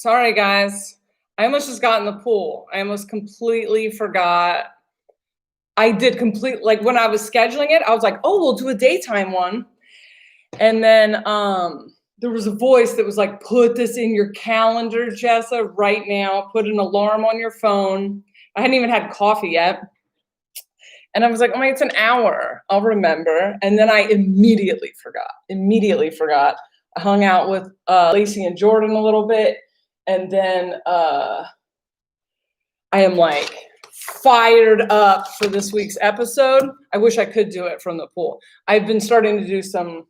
Sorry, guys. I almost just got in the pool. I almost completely forgot. I did like when I was scheduling it, I was like, oh, we'll do a daytime one. And then there was a voice that was like, put this in your calendar, Jessa, right now. Put an alarm on your phone. I hadn't even had coffee yet. And I was like, oh my, it's an hour. I'll remember. And then I immediately forgot. I hung out with Lacey and Jordan a little bit. And then I am like fired up for this week's episode. I wish I could do it from the pool. I've been starting to do some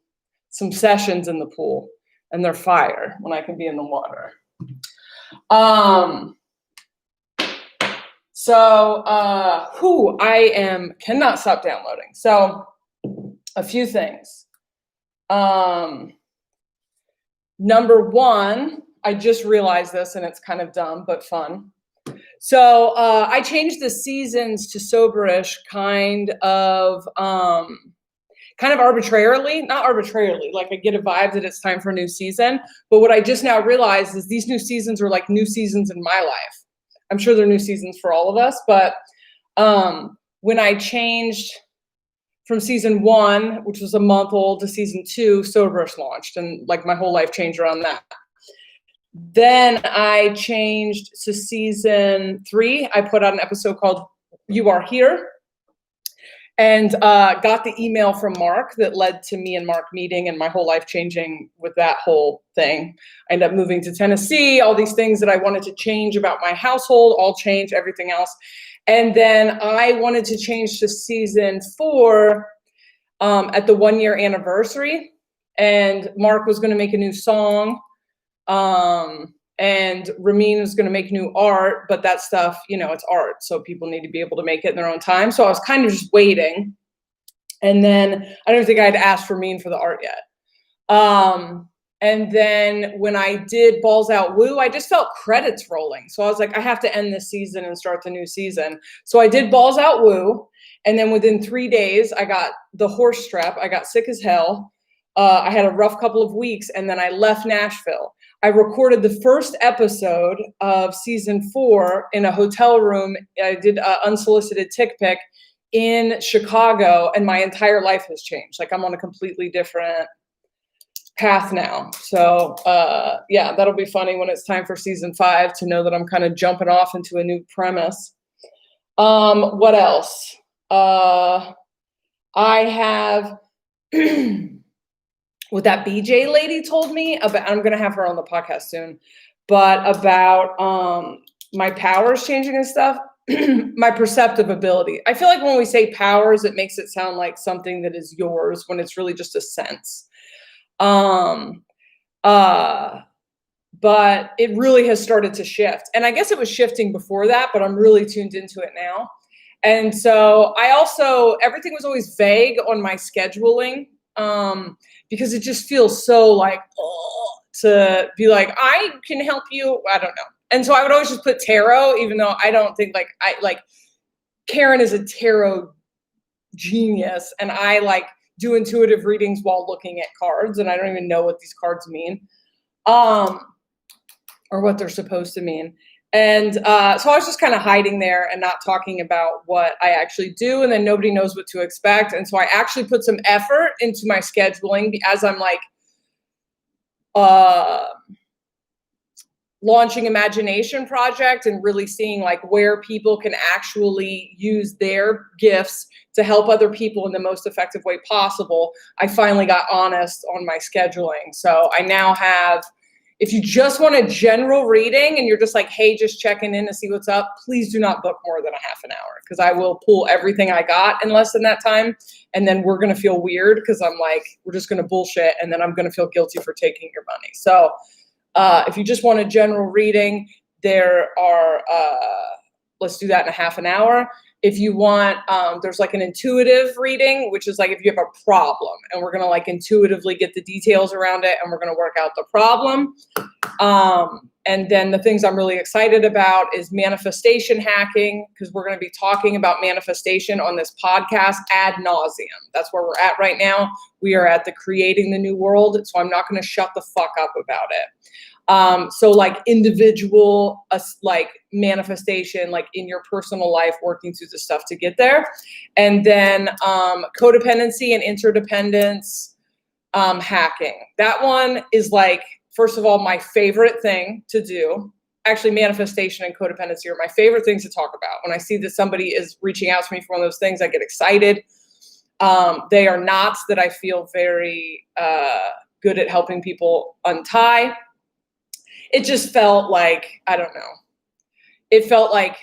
sessions in the pool, and they're fire when I can be in the water. Cannot stop downloading. So a few things. Number one, I just realized this, and it's kind of dumb, but fun. So I changed the seasons to soberish kind of arbitrarily, not arbitrarily, like I get a vibe that it's time for a new season. But what I just now realized is these new seasons are like new seasons in my life. I'm sure they're new seasons for all of us, but when I changed from season 1, which was a month old, to season 2, soberish launched, and like my whole life changed around that. Then I changed to season 3. I put out an episode called You Are Here, and got the email from Mark that led to me and Mark meeting and my whole life changing with that whole thing. I ended up moving to Tennessee, all these things that I wanted to change about my household, all changed, everything else. And then I wanted to change to season 4 at the 1-year anniversary. And Mark was going to make a new song. And Ramin was going to make new art, but that stuff, it's art. So people need to be able to make it in their own time. So I was kind of just waiting. And then I don't think I'd asked Ramin for the art yet. And then when I did Balls Out Woo, I just felt credits rolling. So I was like, I have to end this season and start the new season. So I did Balls Out Woo. And then within 3 days, I got the horse strep. I got sick as hell. I had a rough couple of weeks, and then I left Nashville. I recorded the first episode of season 4 in a hotel room. I did an unsolicited tick pic in Chicago, and my entire life has changed. Like, I'm on a completely different path now. So yeah, that'll be funny when it's time for season 5 to know that I'm kind of jumping off into a new premise. What else? I have what that BJ lady told me about, I'm going to have her on the podcast soon, but about my powers changing and stuff, my perceptive ability. I feel like when we say powers, it makes it sound like something that is yours when it's really just a sense. But it really has started to shift. And I guess it was shifting before that, but I'm really tuned into it now. And so everything was always vague on my scheduling. Because it just feels so like, to be like, I can help you. I don't know. And so I would always just put tarot, even though I don't think Karen is a tarot genius. And I do intuitive readings while looking at cards. And I don't even know what these cards mean, or what they're supposed to mean. And so I was just kind of hiding there and not talking about what I actually do. And then nobody knows what to expect. And so I actually put some effort into my scheduling as I'm launching Imagination Project and really seeing where people can actually use their gifts to help other people in the most effective way possible. I finally got honest on my scheduling. So I now have, if you just want a general reading and you're just like, hey, just checking in to see what's up, please do not book more than a half an hour, because I will pull everything I got in less than that time. And then we're going to feel weird because I'm like, we're just going to bullshit. And then I'm going to feel guilty for taking your money. So if you just want a general reading, there are, let's do that in a half an hour. If you want, there's an intuitive reading, which is if you have a problem, and we're going to intuitively get the details around it, and we're going to work out the problem. And then the things I'm really excited about is manifestation hacking, because we're going to be talking about manifestation on this podcast ad nauseum. That's where we're at right now. We are at the creating the new world. So I'm not going to shut the fuck up about it. So like individual, like manifestation, like in your personal life, working through the stuff to get there. And then codependency and interdependence hacking. That one is like, first of all, my favorite thing to do. Actually, manifestation and codependency are my favorite things to talk about. When I see that somebody is reaching out to me for one of those things, I get excited. They are knots that I feel very good at helping people untie. It just felt like, I don't know. It felt like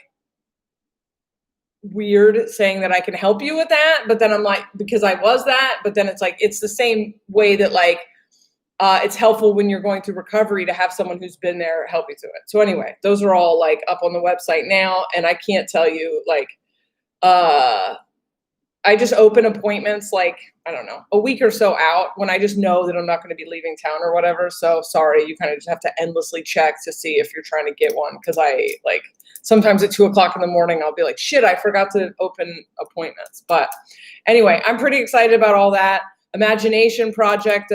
weird saying that I can help you with that. But then I'm like, because I was that, but then it's like, it's the same way that like, it's helpful when you're going through recovery to have someone who's been there help you through it. So anyway, those are all like up on the website now. And I can't tell you like, I just open appointments like, I don't know, a week or so out when I just know that I'm not going to be leaving town or whatever. So sorry, you kind of just have to endlessly check to see if you're trying to get one. Cause I like, sometimes at 2:00 in the morning, I'll be like, shit, I forgot to open appointments. But anyway, I'm pretty excited about all that. Imagination Project,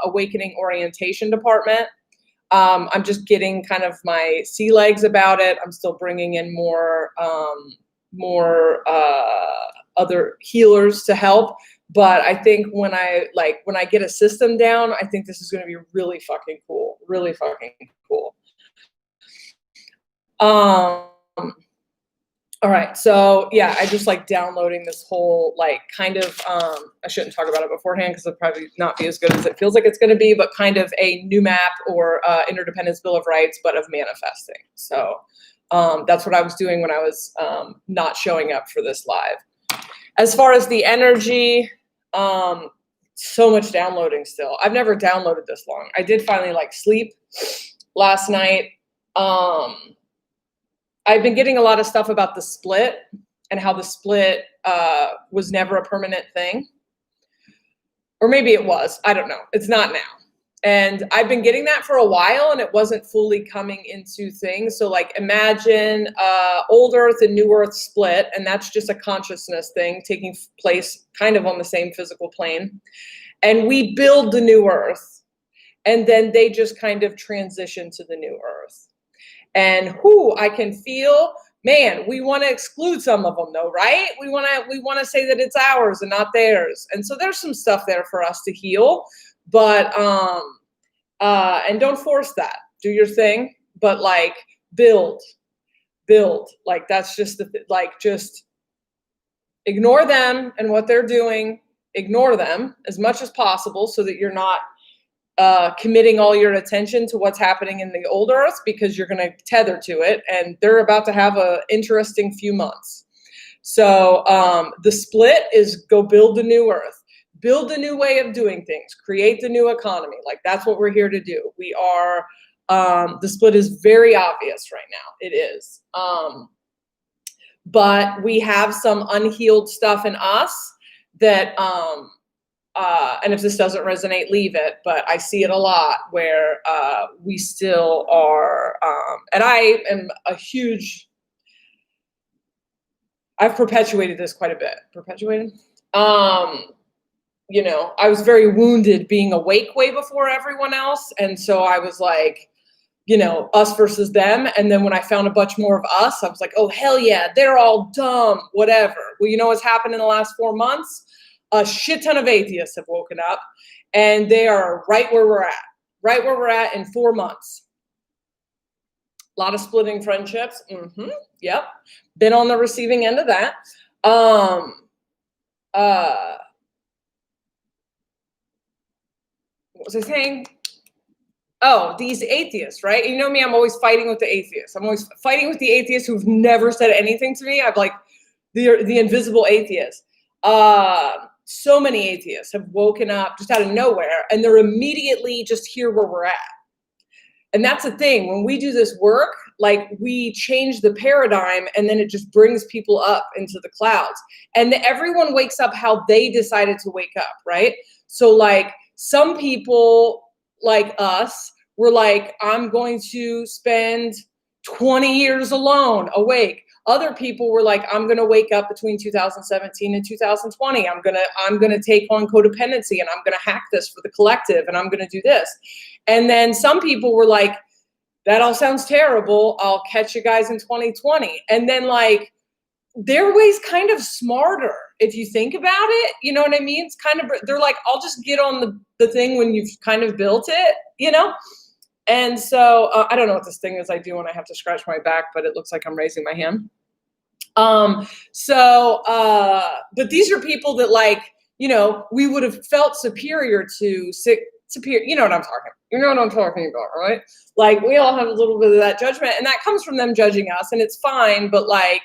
Awakening Orientation Department. I'm just getting kind of my sea legs about it. I'm still bringing in more other healers to help. But I think when I get a system down, I think this is going to be really fucking cool. Really fucking cool. All right. So yeah, I just like downloading this whole like kind of, I shouldn't talk about it beforehand because it'll probably not be as good as it feels like it's going to be, but kind of a new map or Interdependence Bill of Rights, but of manifesting. So that's what I was doing when I was not showing up for this live. As far as the energy, so much downloading still. I've never downloaded this long. I did finally like sleep last night. I've been getting a lot of stuff about the split and how the split was never a permanent thing. Or maybe it was. I don't know. It's not now. And I've been getting that for a while and it wasn't fully coming into things. So like imagine old Earth and new Earth split, and that's just a consciousness thing taking place kind of on the same physical plane. And we build the new Earth and then they just kind of transition to the new Earth. And I can feel, man, we want to exclude some of them though, right? We want to say that it's ours and not theirs. And so there's some stuff there for us to heal, but, and don't force that, do your thing, but like build, like that's just just ignore them and what they're doing, ignore them as much as possible so that you're not committing all your attention to what's happening in the old Earth, because you're going to tether to it and they're about to have an interesting few months. So the split is go build the new Earth, build a new way of doing things, create the new economy. Like that's what we're here to do. We are, the split is very obvious right now. It is. But we have some unhealed stuff in us that, and if this doesn't resonate, leave it. But I see it a lot where we still are, and I am I've perpetuated this quite a bit. You know, I was very wounded being awake way before everyone else. And so I was like, you know, us versus them. And then when I found a bunch more of us, I was like, oh, hell yeah, they're all dumb, whatever. Well, you know what's happened in the last 4 months? A shit ton of atheists have woken up and they are right where we're at in 4 months. A lot of splitting friendships. Yep. Been on the receiving end of that. What was I saying? Oh, these atheists, right? You know me, I'm always fighting with the atheists. I'm always fighting with the atheists who've never said anything to me. I'm like the invisible atheist. So many atheists have woken up just out of nowhere and they're immediately just here where we're at. And that's the thing. When we do this work, like we change the paradigm and then it just brings people up into the clouds. And everyone wakes up how they decided to wake up, right? So like some people like us were like, I'm going to spend 20 years alone, awake. Other people were like, I'm gonna wake up between 2017 and 2020. I'm gonna take on codependency and I'm gonna hack this for the collective and I'm gonna do this. And then some people were like, that all sounds terrible. I'll catch you guys in 2020. And then like their way's kind of smarter if you think about it. You know what I mean? It's kind of, they're like, I'll just get on the thing when you've kind of built it, you know? And so I don't know what this thing is I do when I have to scratch my back, but it looks like I'm raising my hand. But these are people that like, you know, we would have felt superior to, superior, you know what I'm talking, you know what I'm talking about, right? Like we all have a little bit of that judgment and that comes from them judging us and it's fine, but like,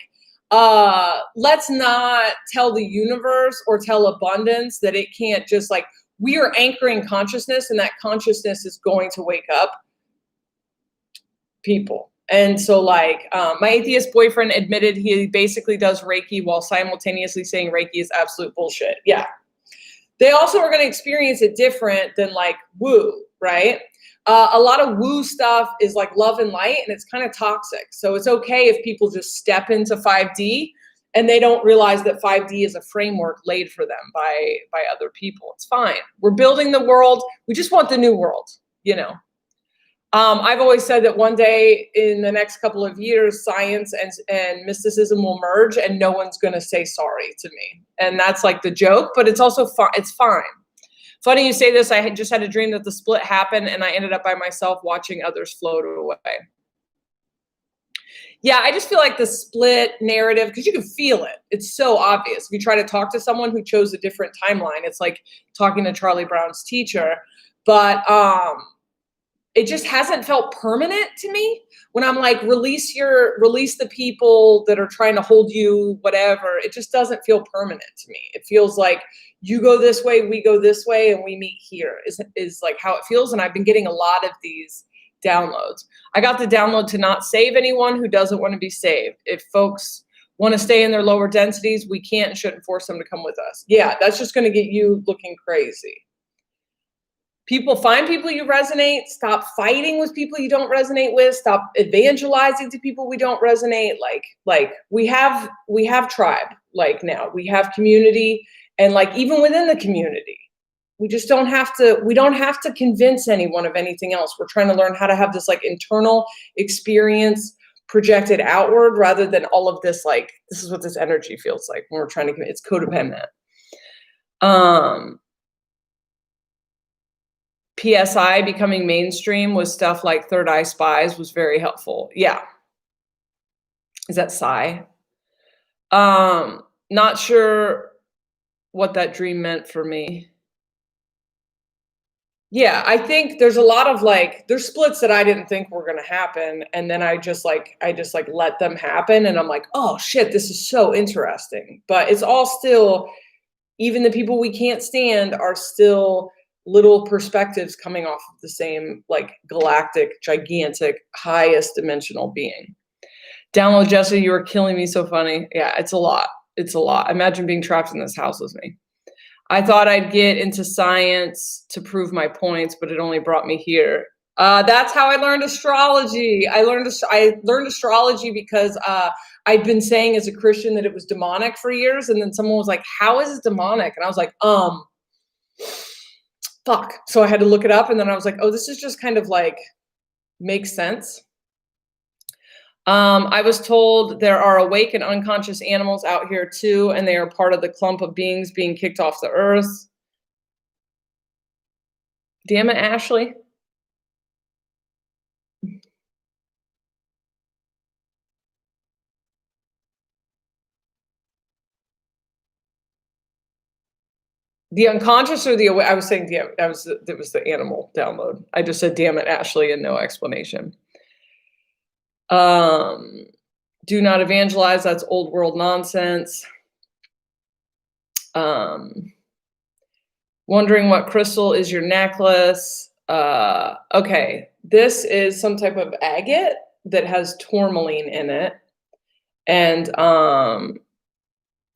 let's not tell the universe or tell abundance that it can't just like, we are anchoring consciousness and that consciousness is going to wake up people. And so like my atheist boyfriend admitted he basically does Reiki while simultaneously saying Reiki is absolute bullshit. Yeah. They also are going to experience it different than like woo, right? A lot of woo stuff is like love and light and it's kind of toxic. So it's okay if people just step into 5D and they don't realize that 5D is a framework laid for them by other people. It's fine. We're building the world. We just want the new world, you know. I've always said that one day in the next couple of years, science and mysticism will merge and no one's going to say sorry to me. And that's like the joke, but it's also fine. It's fine. Funny you say this. I had just had a dream that the split happened and I ended up by myself watching others float away. Yeah, I just feel like the split narrative, because you can feel it. It's so obvious. If you try to talk to someone who chose a different timeline, it's like talking to Charlie Brown's teacher. But it just hasn't felt permanent to me when I'm like, release the people that are trying to hold you, whatever. It just doesn't feel permanent to me. It feels like you go this way, we go this way, and we meet here is like how it feels. And I've been getting a lot of these downloads. I got the download to not save anyone who doesn't want to be saved. If folks want to stay in their lower densities, we can't and shouldn't force them to come with us. Yeah, that's just going to get you looking crazy. Find people you resonate. Stop fighting with people you don't resonate with. Stop evangelizing to people we don't resonate. Like we have tribe. Like now we have community, and like even within the community, we just don't have to. We don't have to convince anyone of anything else. We're trying to learn how to have this like internal experience projected outward, rather than all of this. Like this is what this energy feels like when we're trying to. It's codependent. PSI becoming mainstream with stuff like Third Eye Spies was very helpful. Yeah. Is that Psy? Not sure what that dream meant for me. Yeah, I think there's a lot of like, there's splits that I didn't think were going to happen. And then I just let them happen. And I'm like, oh shit, this is so interesting. But it's all still, even the people we can't stand are still little perspectives coming off of the same like galactic, gigantic, highest dimensional being. Download Jesse, you are killing me. So funny. Yeah, it's a lot. It's a lot. Imagine being trapped in this house with me. I thought I'd get into science to prove my points, but it only brought me here. That's how I learned astrology. I learned astrology because I'd been saying as a Christian that it was demonic for years. And then someone was like, how is it demonic? And I was like, fuck. So I had to look it up and then I was like, oh, this is just kind of like makes sense. I was told there are awake and unconscious animals out here too, and they are part of the clump of beings being kicked off the earth. Damn it, Ashley. The unconscious or the awake? I was saying, damn, it was the animal download. I just said, damn it, Ashley, and no explanation. Do not evangelize. That's old world nonsense. Wondering what crystal is your necklace. Okay, this is some type of agate that has tourmaline in it. And I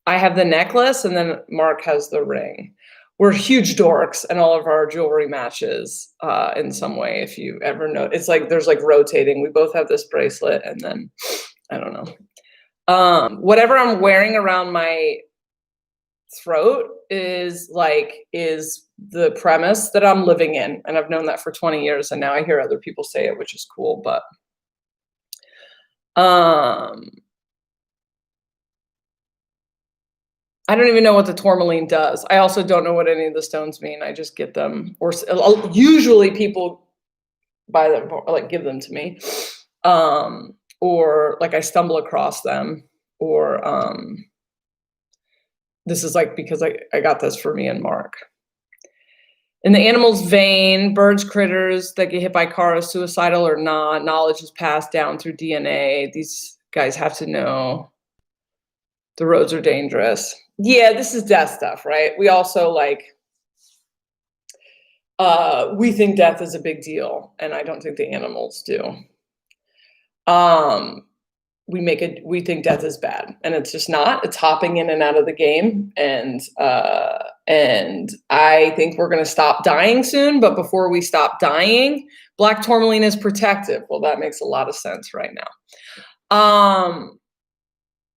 have the necklace and then Mark has the ring. we're huge dorks, and all of our jewelry matches in some way. If you ever know, it's like there's like rotating. We both have this bracelet, and then I don't know. Whatever I'm wearing around my throat is the premise that I'm living in, and I've known that for 20 years, and now I hear other people say it, which is cool. But I don't even know what the tourmaline does. I also don't know what any of the stones mean. I just get them, or usually people buy them, or like give them to me, or like I stumble across them, or this is like because I got this for me and Mark. In the animal's vein, birds, critters that get hit by cars, suicidal or not, knowledge is passed down through DNA. These guys have to know the roads are dangerous. Yeah, this is death stuff, right? We also we think death is a big deal, and I don't think the animals do. We think death is bad, and it's just not. It's hopping in and out of the game, and I think we're going to stop dying soon. But before we stop dying, black tourmaline is protective. Well, that makes a lot of sense right now.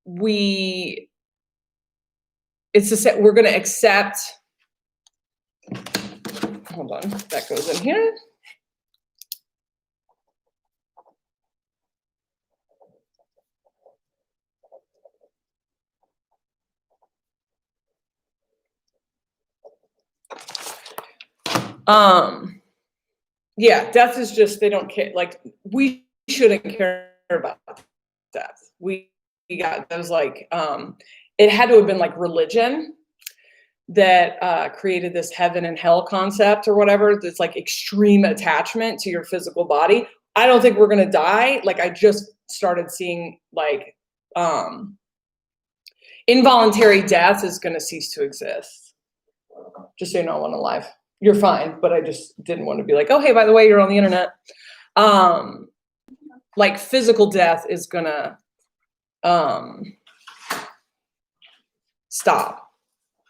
We're going to accept. Hold on, that goes in here. Yeah, death is just, they don't care. Like, we shouldn't care about death. We got those it had to have been like religion that created this heaven and hell concept or whatever. That's like extreme attachment to your physical body. I don't think we're gonna die. Like, I just started seeing involuntary death is gonna cease to exist. Just so you know, I'm alive. You're fine, but I just didn't want to be like, oh, hey, by the way, you're on the internet. Like, physical death is gonna stop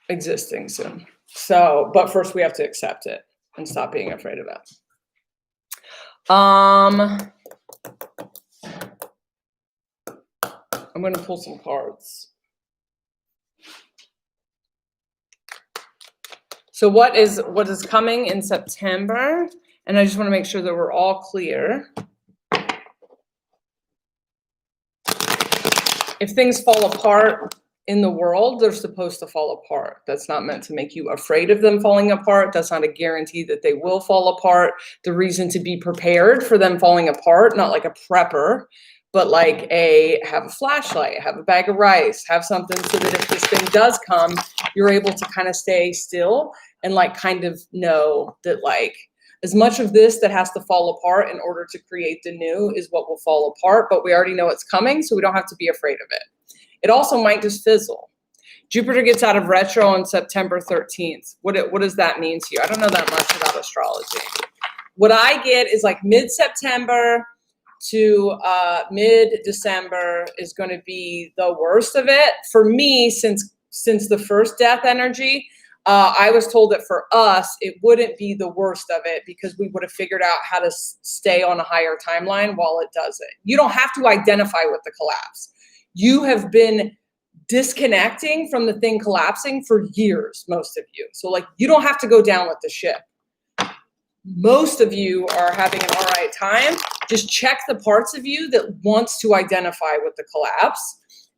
existing soon. So, but first we have to accept it and stop being afraid of it. I'm going to pull some cards. So what is coming in September? And I just want to make sure that we're all clear. If things fall apart in the world, they're supposed to fall apart. That's not meant to make you afraid of them falling apart. That's not a guarantee that they will fall apart. The reason to be prepared for them falling apart, not like a prepper, but like have a flashlight, have a bag of rice, have something so that if this thing does come, you're able to kind of stay still and like kind of know that like as much of this that has to fall apart in order to create the new is what will fall apart, but we already know it's coming, so we don't have to be afraid of it. It also might just fizzle. Jupiter gets out of retro on September 13th. What does that mean to you? I don't know that much about astrology. What I get is like mid-September to mid-December is going to be the worst of it. For me, since the first death energy, I was told that for us, it wouldn't be the worst of it because we would have figured out how to stay on a higher timeline while it does it. You don't have to identify with the collapse. You have been disconnecting from the thing collapsing for years, most of you. So like, you don't have to go down with the ship. Most of you are having an all right time. Just check the parts of you that wants to identify with the collapse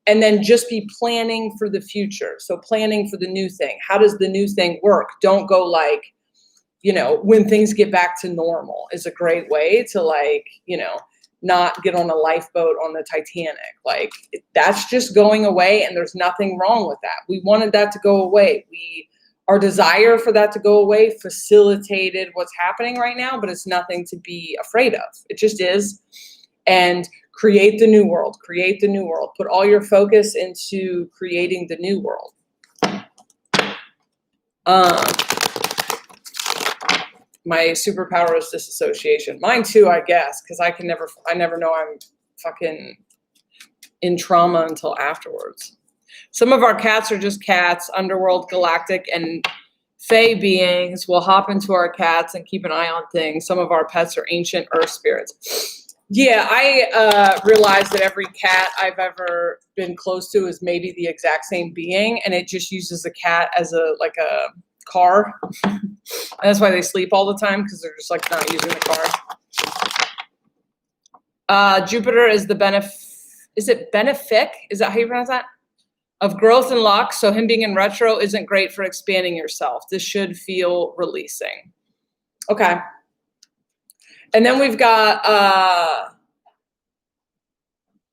and then just be planning for the future. So planning for the new thing. How does the new thing work? Don't go like, when things get back to normal is a great way to not get on a lifeboat on the Titanic. Like, that's just going away, and there's nothing wrong with that. We wanted that to go away. Our desire for that to go away facilitated what's happening right now, but it's nothing to be afraid of. It just is. And create the new world. Create the new world. Put all your focus into creating the new world. My superpower is disassociation. Mine too, I guess, because I never know I'm fucking in trauma until afterwards. Some of our cats are just cats, underworld, galactic, and Fey beings will hop into our cats and keep an eye on things. Some of our pets are ancient earth spirits. Yeah, I realized that every cat I've ever been close to is maybe the exact same being, and it just uses the cat as a car. And that's why they sleep all the time, because they're just like not using the car. Jupiter is the is it benefic? Is that how you pronounce that? Of growth and luck. So him being in retro isn't great for expanding yourself. This should feel releasing. Okay. And then we've got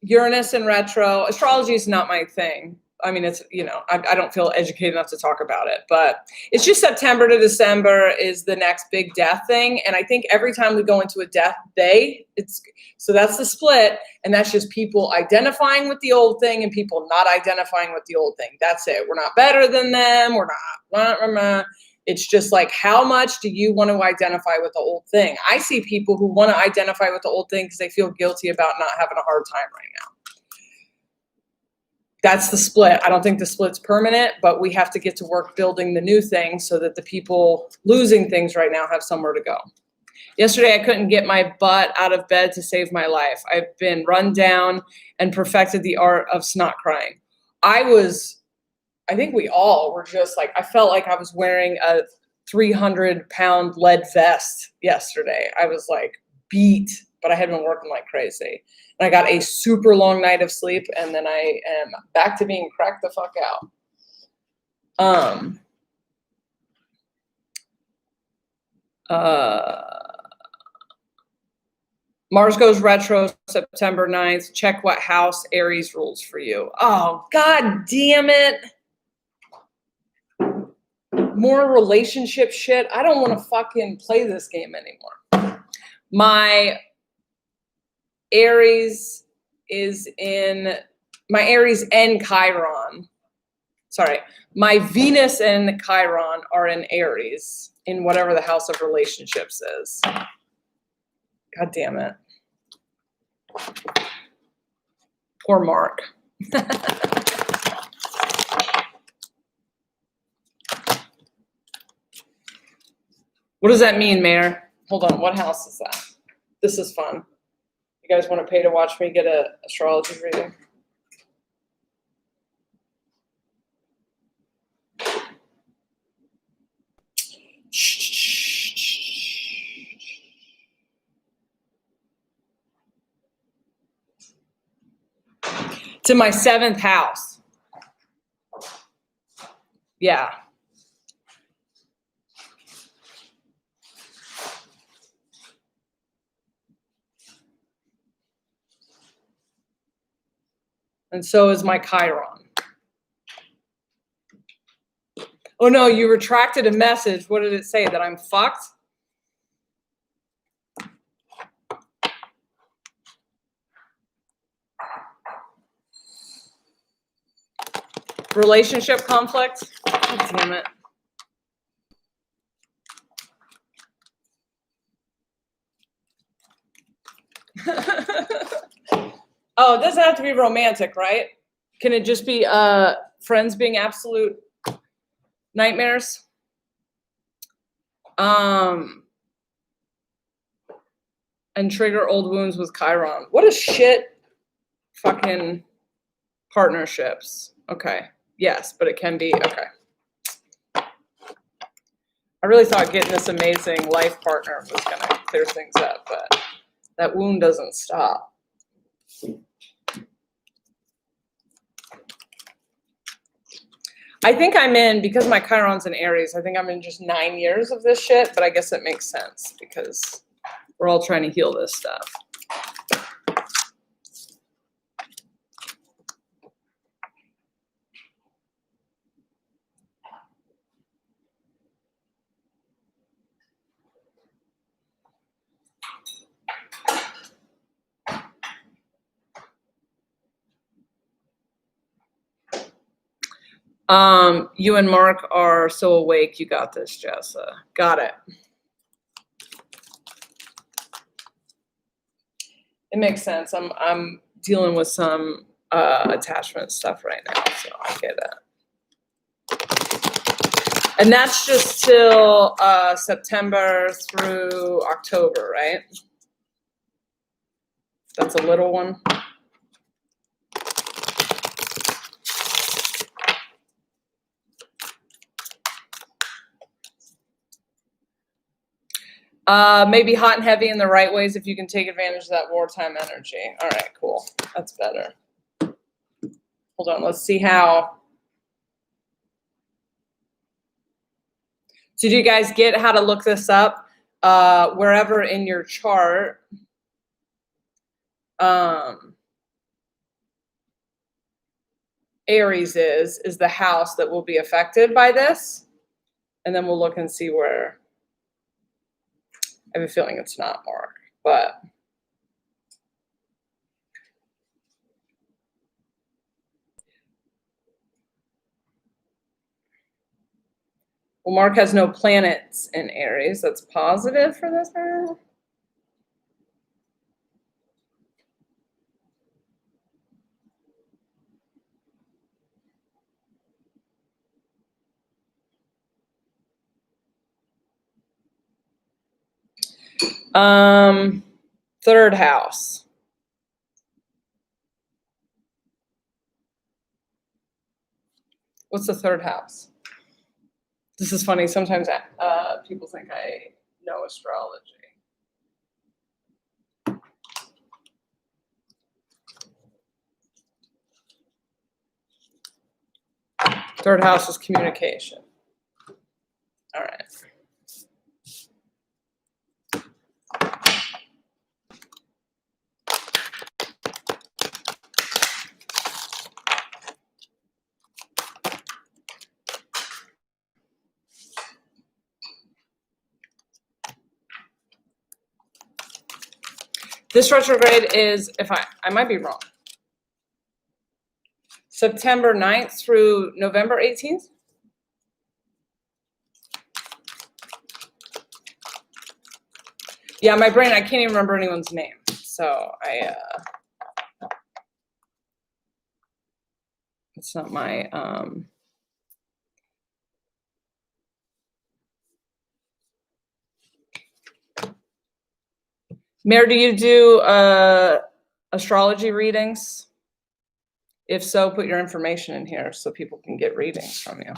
Uranus in retro. Astrology is not my thing. I mean, it's, I don't feel educated enough to talk about it, but it's just September to December is the next big death thing. And I think every time we go into a death day, so that's the split. And that's just people identifying with the old thing and people not identifying with the old thing. That's it. We're not better than them. We're not. It's just like, how much do you want to identify with the old thing? I see people who want to identify with the old thing because they feel guilty about not having a hard time right now. That's the split. I don't think the split's permanent, but we have to get to work building the new thing so that the people losing things right now have somewhere to go. Yesterday, I couldn't get my butt out of bed to save my life. I've been run down and perfected the art of snot crying. I think we all were just like, I felt like I was wearing a 300-pound lead vest yesterday. I was like beat, but I had been working like crazy. And I got a super long night of sleep, and then I am back to being cracked the fuck out. Mars goes retro September 9th. Check what house Aries rules for you. Oh, God damn it. More relationship shit. I don't want to fucking play this game anymore. My Aries and Chiron. Sorry. My Venus and Chiron are in Aries in whatever the house of relationships is. God damn it. Poor Mark. What does that mean, Mayor? Hold on. What house is that? This is fun. You guys want to pay to watch me get an astrology reading? It's in my 7th house. Yeah. And so is my Chiron. Oh no, you retracted a message. What did it say? That I'm fucked? Relationship conflict? God damn it. Oh, it doesn't have to be romantic, right? Can it just be friends being absolute nightmares? And trigger old wounds with Chiron. What a shit fucking partnerships. Okay. Yes, but it can be. Okay. I really thought getting this amazing life partner was going to clear things up, but that wound doesn't stop. I think I'm in, because my Chiron's in Aries, I think I'm in just 9 years of this shit, but I guess it makes sense because we're all trying to heal this stuff. You and Mark are so awake. You got this, Jessa. Got it. It makes sense. I'm dealing with some attachment stuff right now, so I get it. And that's just till September through October, right? That's a little one. Maybe hot and heavy in the right ways if you can take advantage of that wartime energy. All right, cool. That's better. Hold on, let's see how. So do you guys get how to look this up? Wherever in your chart, Aries is the house that will be affected by this. And then we'll look and see where. I have a feeling it's not marked, but. Well, Mark has no planets in Aries. That's positive for this now. Third house. What's the third house? This is funny. Sometimes people think I know astrology. Third house is communication. All right. This retrograde is, if I might be wrong, September 9th through November 18th. Yeah, my brain, I can't even remember anyone's name. So it's not my, Mare, do you do astrology readings? If so, put your information in here so people can get readings from you.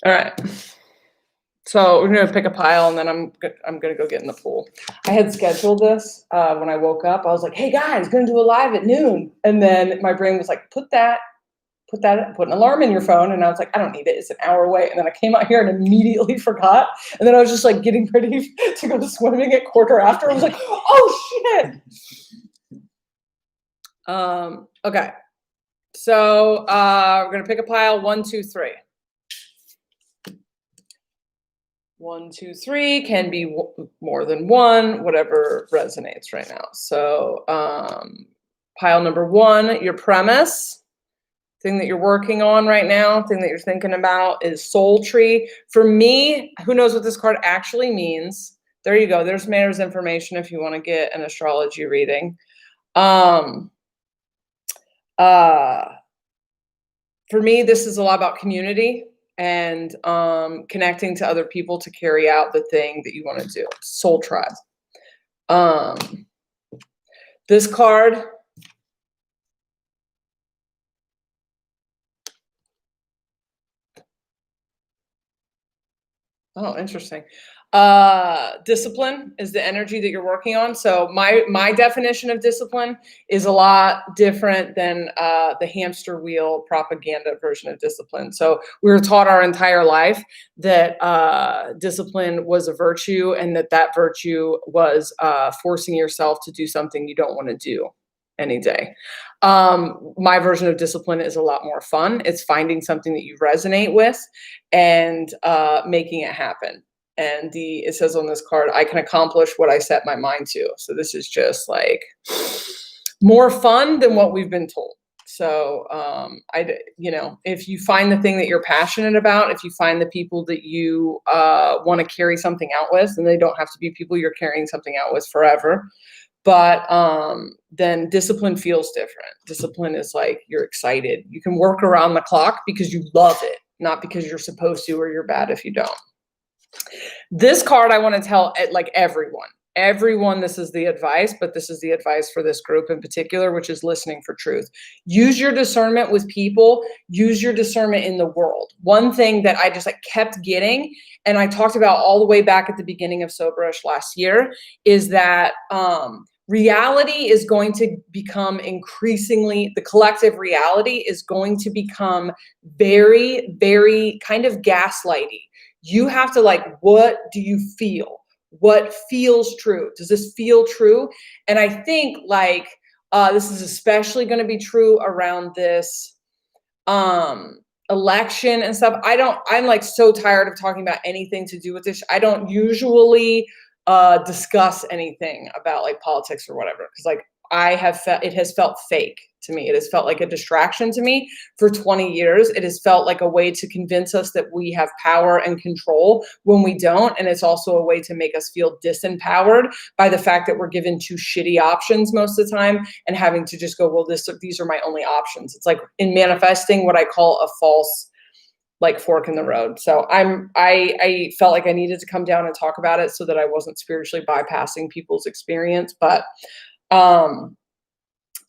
All right. So we're gonna pick a pile, and then I'm gonna go get in the pool. I had scheduled this when I woke up. I was like, "Hey guys, gonna do a live at noon," and then my brain was like, "Put an alarm in your phone," and I was like, "I don't need it. It's an hour away." And then I came out here and immediately forgot. And then I was just like getting ready to go swimming at quarter after. I was like, "Oh shit!" Okay. So we're gonna pick a pile. 1, 2, 3. 1, 2, 3 can be more than one, whatever resonates right now. So pile number 1, your premise. Thing that you're working on right now, thing that you're thinking about is soul tree. For me, who knows what this card actually means? There you go. There's Mayor's information if you want to get an astrology reading. For me, this is a lot about community and connecting to other people to carry out the thing that you want to do. Soul tribe. This card. Oh, interesting. Discipline is the energy that you're working on. So my definition of discipline is a lot different than the hamster wheel propaganda version of discipline. So we were taught our entire life that discipline was a virtue, and that virtue was forcing yourself to do something you don't want to do any day. My version of discipline is a lot more fun. It's finding something that you resonate with and making it happen. And it says on this card, I can accomplish what I set my mind to. So this is just like more fun than what we've been told. So if you find the thing that you're passionate about, if you find the people that you want to carry something out with, and they don't have to be people you're carrying something out with forever, But then discipline feels different. Discipline is like you're excited. You can work around the clock because you love it, not because you're supposed to or you're bad if you don't. This card I want to tell like everyone, this is the advice, but this is the advice for this group in particular, which is listening for truth. Use your discernment with people, use your discernment in the world. One thing that I just like kept getting, and I talked about all the way back at the beginning of Soberish last year, is that reality is going to become increasingly, the collective reality is going to become very, very kind of gaslighty. You have to like, what do you feel? What feels true? Does this feel true? And I think like this is especially going to be true around this election and stuff. I'm like so tired of talking about anything to do with this. I don't usually discuss anything about like politics or whatever, because like it has felt fake to me. It has felt like a distraction to me for 20 years. It has felt like a way to convince us that we have power and control when we don't. And it's also a way to make us feel disempowered by the fact that we're given two shitty options most of the time and having to just go, well, these are my only options. It's like in manifesting what I call a false like fork in the road. So I felt like I needed to come down and talk about it so that I wasn't spiritually bypassing people's experience. But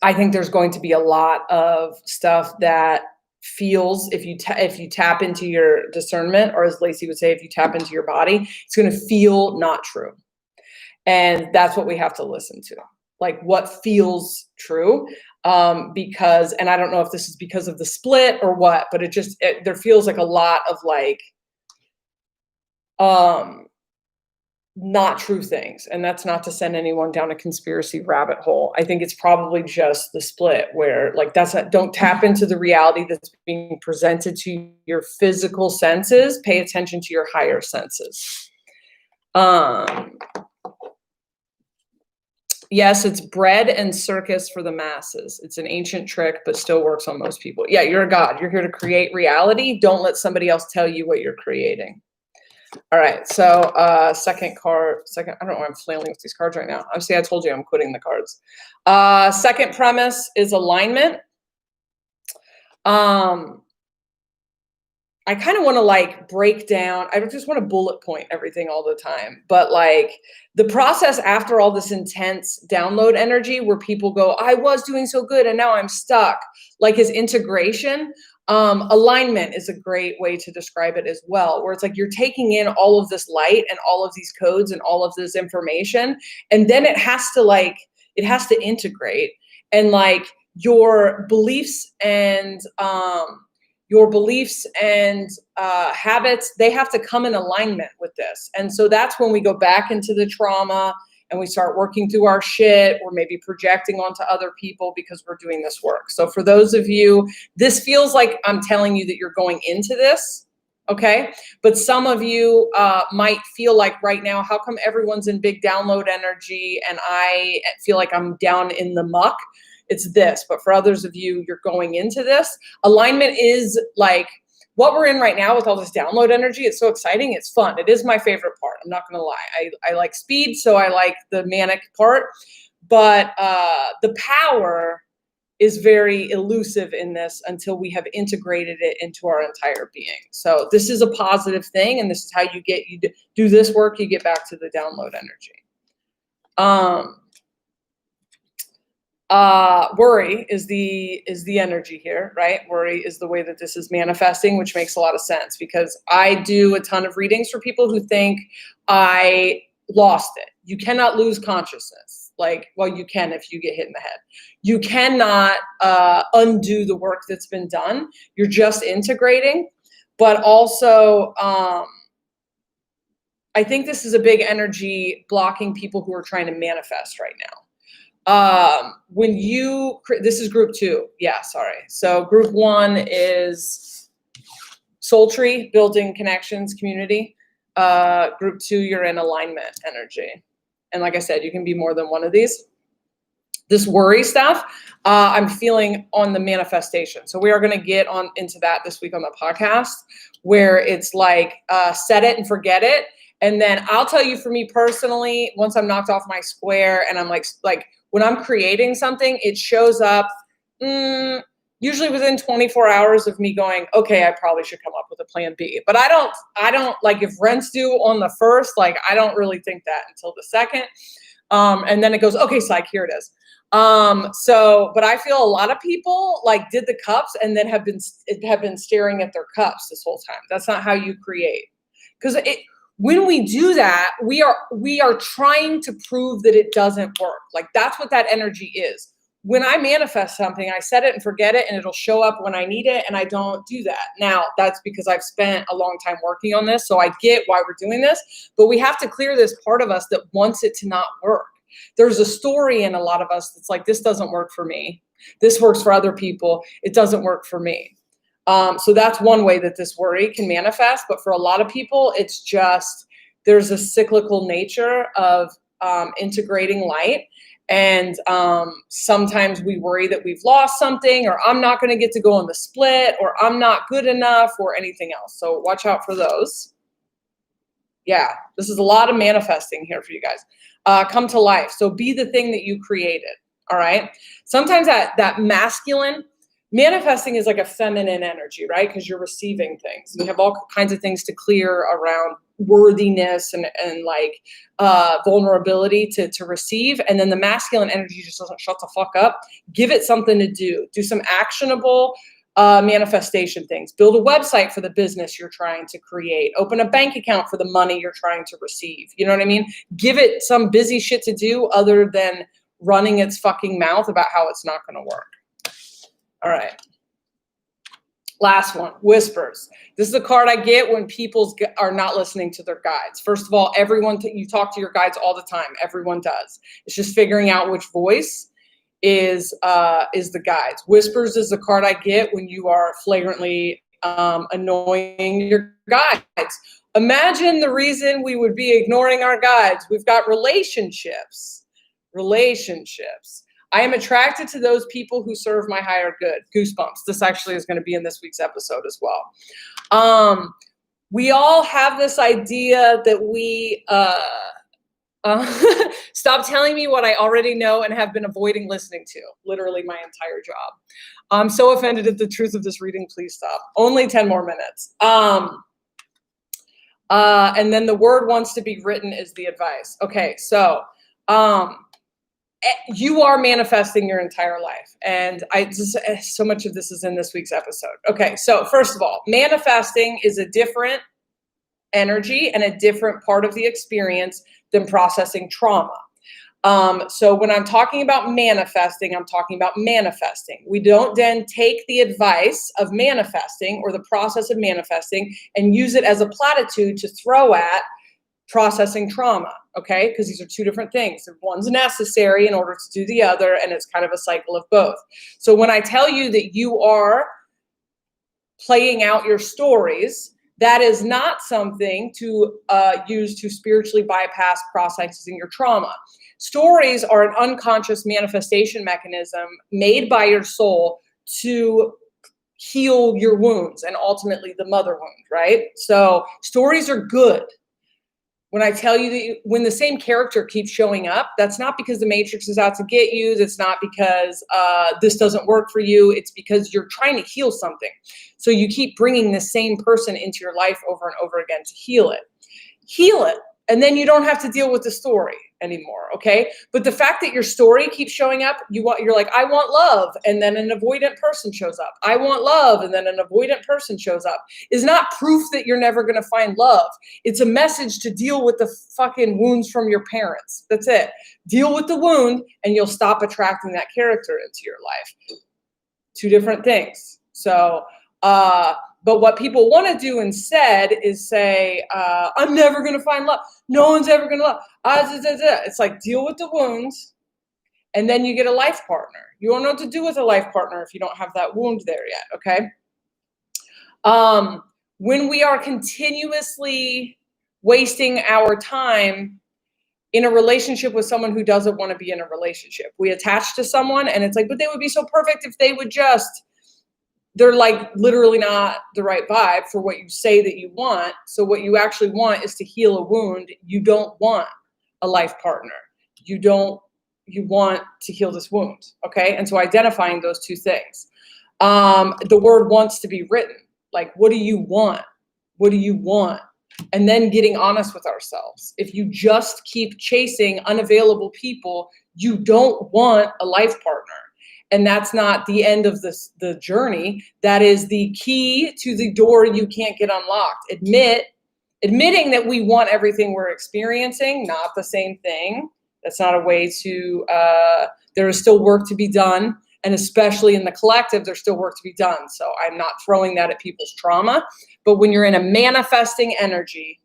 I think there's going to be a lot of stuff that feels, if you tap into your discernment, or as Lacey would say, if you tap into your body, it's going to feel not true. And that's what we have to listen to. Like what feels true. Because, and I don't know if this is because of the split or what, but there feels like a lot of like, not true things. And that's not to send anyone down a conspiracy rabbit hole. I think it's probably just the split where like, don't tap into the reality that's being presented to your physical senses. Pay attention to your higher senses. Yes, it's bread and circus for the masses. It's an ancient trick, but still works on most people. Yeah, you're a god. You're here to create reality. Don't let somebody else tell you what you're creating. All right, so second, I don't know why I'm flailing with these cards right now. Obviously, I told you I'm quitting the cards. Second premise is alignment. I kind of want to like break down, I just want to bullet point everything all the time, but like the process after all this intense download energy where people go, I was doing so good and now I'm stuck, like is integration. Alignment is a great way to describe it as well, where it's like you're taking in all of this light and all of these codes and all of this information, and then it has to integrate, and like your beliefs and habits, they have to come in alignment with this. And so that's when we go back into the trauma and we start working through our shit, or maybe projecting onto other people because we're doing this work. So for those of you, this feels like I'm telling you that you're going into this, okay? But some of you might feel like right now, how come everyone's in big download energy and I feel like I'm down in the muck? It's this. But for others of you, you're going into this. Alignment is like what we're in right now with all this download energy. It's so exciting. It's fun. It is my favorite part. I'm not going to lie. I like speed, so I like the manic part. But the power is very elusive in this until we have integrated it into our entire being. So this is a positive thing, and this is how you do this work, you get back to the download energy. Worry is the energy here, right? Worry is the way that this is manifesting, which makes a lot of sense because I do a ton of readings for people who think I lost it. You cannot lose consciousness. Like, well, you can if you get hit in the head. You cannot undo the work that's been done. You're just integrating. But also, I think this is a big energy blocking people who are trying to manifest right now. This is group 2. Yeah, sorry. So group 1 is soul tree, building connections, community. Group 2, you're in alignment energy. And like I said, you can be more than one of these. This worry stuff, I'm feeling on the manifestation. So we are going to get into that this week on the podcast, where it's like, set it and forget it. And then I'll tell you, for me personally, once I'm knocked off my square and I'm like when I'm creating something, it shows up usually within 24 hours of me going, okay, I probably should come up with a plan B. But I don't like, if rent's due on the 1st, like I don't really think that until the 2nd. And then it goes, okay, psych, here it is. But I feel a lot of people like did the cups and then have been staring at their cups this whole time. That's not how you create. Because when we do that, we are trying to prove that it doesn't work. Like that's what that energy is. When I manifest something, I set it and forget it, and it'll show up when I need it, and I don't do that. Now, that's because I've spent a long time working on this, so I get why we're doing this, but we have to clear this part of us that wants it to not work. There's a story in a lot of us that's like, this doesn't work for me. This works for other people. It doesn't work for me. So that's one way that this worry can manifest. But for a lot of people, it's just, there's a cyclical nature of integrating light. And sometimes we worry that we've lost something, or I'm not going to get to go on the split, or I'm not good enough, or anything else. So watch out for those. Yeah, this is a lot of manifesting here for you guys. Come to life. So be the thing that you created. All right. Sometimes that masculine manifesting is like a feminine energy, right? Because you're receiving things. You have all kinds of things to clear around worthiness and like vulnerability to receive. And then the masculine energy just doesn't shut the fuck up. Give it something to do. Do some actionable manifestation things. Build a website for the business you're trying to create. Open a bank account for the money you're trying to receive. You know what I mean? Give it some busy shit to do other than running its fucking mouth about how it's not going to work. All right. Last one, whispers. This is the card I get when people are not listening to their guides. First of all, you talk to your guides all the time. Everyone does. It's just figuring out which voice is the guides. Whispers is the card I get when you are flagrantly annoying your guides. Imagine the reason we would be ignoring our guides. We've got relationships. I am attracted to those people who serve my higher good. Goosebumps. This actually is going to be in this week's episode as well. We all have this idea that we stop telling me what I already know and have been avoiding listening to. Literally my entire job. I'm so offended at the truth of this reading. Please stop. Only 10 more minutes. And then the word wants to be written is the advice. Okay, so you are manifesting your entire life. And so much of this is in this week's episode. Okay, so first of all, manifesting is a different energy and a different part of the experience than processing trauma. So when I'm talking about manifesting, I'm talking about manifesting. We don't then take the advice of manifesting or the process of manifesting and use it as a platitude to throw at processing trauma, okay? Because these are two different things. One's necessary in order to do the other, and it's kind of a cycle of both. So when I tell you that you are playing out your stories, that is not something to use to spiritually bypass processing your trauma. Stories are an unconscious manifestation mechanism made by your soul to heal your wounds and ultimately the mother wound, right? So stories are good. When I tell you that when the same character keeps showing up, that's not because the Matrix is out to get you. That's not because this doesn't work for you. It's because you're trying to heal something. So you keep bringing the same person into your life over and over again to heal it. Heal it. And then you don't have to deal with the story anymore, okay? But the fact that your story keeps showing up, you're like, I want love, and then an avoidant person shows up. I want love, and then an avoidant person shows up, is not proof that you're never going to find love. It's a message to deal with the fucking wounds from your parents. That's it. Deal with the wound, and you'll stop attracting that character into your life. Two different things. So, but what people want to do instead is say, I'm never going to find love. No one's ever going to love. It's like, deal with the wounds, and then you get a life partner. You don't know what to do with a life partner if you don't have that wound there yet, okay? When we are continuously wasting our time in a relationship with someone who doesn't want to be in a relationship, we attach to someone, and it's like, but they would be so perfect if they would just... they're like literally not the right vibe for what you say that you want. So what you actually want is to heal a wound. You don't want a life partner. You want to heal this wound. Okay. And so identifying those two things. The word wants to be written. Like, what do you want? What do you want? And then getting honest with ourselves. If you just keep chasing unavailable people, you don't want a life partner. And that's not the end of the journey. That is the key to the door you can't get unlocked. Admitting that we want everything we're experiencing, not the same thing. That's not a way to, there is still work to be done. And especially in the collective, there's still work to be done. So I'm not throwing that at people's trauma. But when you're in a manifesting energy,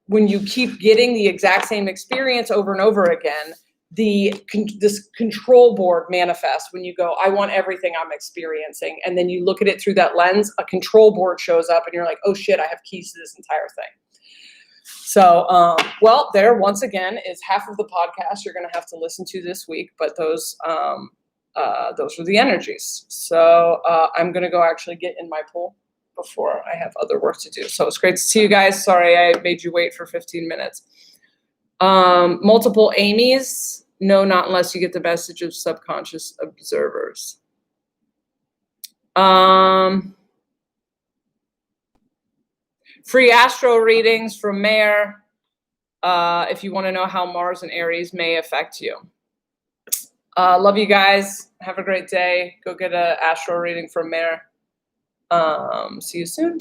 when you keep getting the exact same experience over and over again, this control board manifests when you go, I want everything I'm experiencing. And then you look at it through that lens, a control board shows up and you're like, oh shit, I have keys to this entire thing. So, well, there once again is half of the podcast you're going to have to listen to this week, but those are the energies. So I'm going to go actually get in my pool before I have other work to do. So it's great to see you guys. Sorry I made you wait for 15 minutes. Multiple Amy's. No, not unless you get the message of subconscious observers. Free astro readings from Mare. If you want to know how Mars and Aries may affect you. Love you guys. Have a great day. Go get an astro reading from Mare. See you soon.